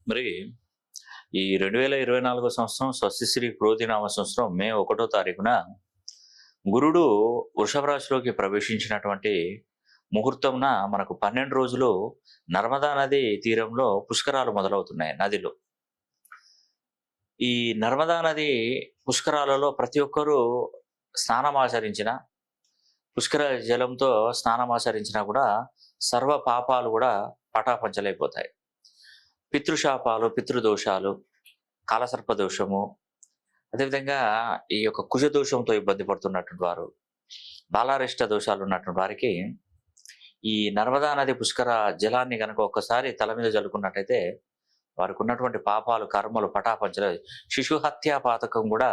మరి ఈ 2024 సంవత్సరం స్వస్తిశ్రీ క్రోధినామ సంవత్సరం మే 1వ తారీఖున గురుడు వృషభ రాశిలోకి ప్రవేశించినటువంటి ముహూర్తంన మనకు 12 రోజులు నర్మదా నది తీరంలో పుష్కరాలు మొదలవుతున్నాయి నదిలో. ఈ నర్మదా నది పుష్కరాలలో ప్రతి ఒక్కరూ స్నానమాచరించిన పుష్కర జలంతో స్నానమాచరించినా కూడా సర్వ పాపాలు కూడా పటాపంచలైపోతాయి. పితృశాపాలు, పితృదోషాలు, కాలసర్ప దోషము, అదేవిధంగా ఈ యొక్క కుజదోషంతో ఇబ్బంది పడుతున్నటువంటి వారు, బాలారిష్ట దోషాలు ఉన్నటువంటి వారికి ఈ నర్మదా నది పుష్కర జలాన్ని కనుక ఒక్కసారి తల మీద జల్లుకున్నట్టయితే వారికి ఉన్నటువంటి పాపాలు, కర్మలు పటాపంచలు. శిశు హత్యా పాతకం కూడా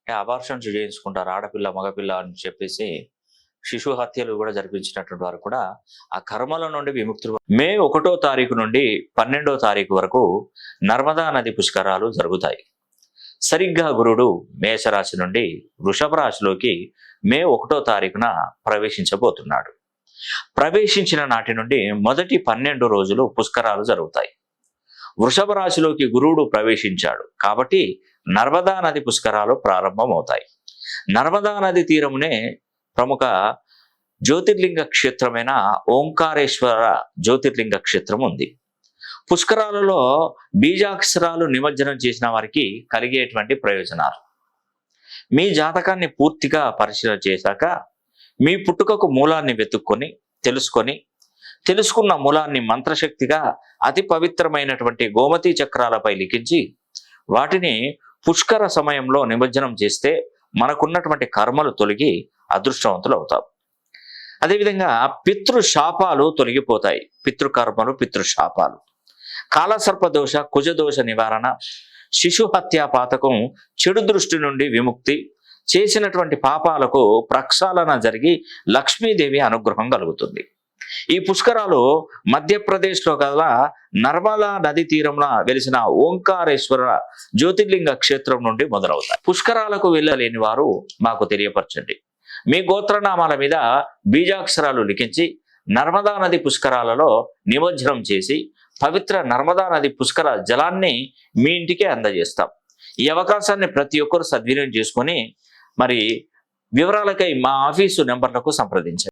అబార్షన్స్ చేయించుకుంటారు ఆడపిల్ల మగపిల్ల అని చెప్పేసి శిశు హత్యలు కూడా జరిపించినటువంటి వారు కూడా ఆ కర్మల నుండి విముక్తులు. మే 1వ తారీఖు నుండి 12వ తారీఖు వరకు నర్మదా నది పుష్కరాలు జరుగుతాయి. సరిగ్గా గురుడు మేషరాశి నుండి వృషభ రాశిలోకి మే 1వ తారీఖున ప్రవేశించబోతున్నాడు. ప్రవేశించిన నాటి నుండి మొదటి 12 రోజులు పుష్కరాలు జరుగుతాయి. వృషభ రాశిలోకి గురువుడు ప్రవేశించాడు కాబట్టి నర్మదా నది పుష్కరాలు ప్రారంభమవుతాయి. నర్మదా నది తీరమునే ప్రముఖ జ్యోతిర్లింగ క్షేత్రమైన ఓంకారేశ్వర జ్యోతిర్లింగ క్షేత్రం ఉంది. పుష్కరాలలో బీజాక్షరాలు నిమజ్జనం చేసిన వారికి కలిగేటువంటి ప్రయోజనాలు. మీ జాతకాన్ని పూర్తిగా పరిశీలన చేశాక మీ పుట్టుకకు మూలాన్ని వెతుక్కొని తెలుసుకున్న మూలాన్ని మంత్రశక్తిగా అతి పవిత్రమైనటువంటి గోమతి చక్రాలపై లిఖించి వాటిని పుష్కర సమయంలో నిమజ్జనం చేస్తే మనకున్నటువంటి కర్మలు తొలగి అదృష్టవంతులు అవుతాం. అదేవిధంగా పితృశాపాలు తొలగిపోతాయి. పితృకర్మలు, పితృశాపాలు, కాలసర్ప దోష, కుజదోష నివారణ, శిశు హత్యా పాతకం, చెడు దృష్టి నుండి విముక్తి, చేసినటువంటి పాపాలకు ప్రక్షాళన జరిగి లక్ష్మీదేవి అనుగ్రహం కలుగుతుంది. ఈ పుష్కరాలు మధ్యప్రదేశ్లో గల నర్మదా నది తీరంలో వెలిసిన ఓంకారేశ్వర జ్యోతిర్లింగ క్షేత్రం నుండి మొదలవుతాయి. పుష్కరాలకు వెళ్ళలేని వారు మాకు తెలియపరచండి. మీ గోత్రనామాల మీద బీజాక్షరాలు లిఖించి నర్మదా నది పుష్కరాలలో నిమజ్జనం చేసి పవిత్ర నర్మదా నది పుష్కర జలాన్ని మీ ఇంటికే అందజేస్తాం. ఈ అవకాశాన్ని ప్రతి ఒక్కరు సద్వినియోగం చేసుకొని మరి వివరాలకై మా ఆఫీసు నెంబర్లకు సంప్రదించండి.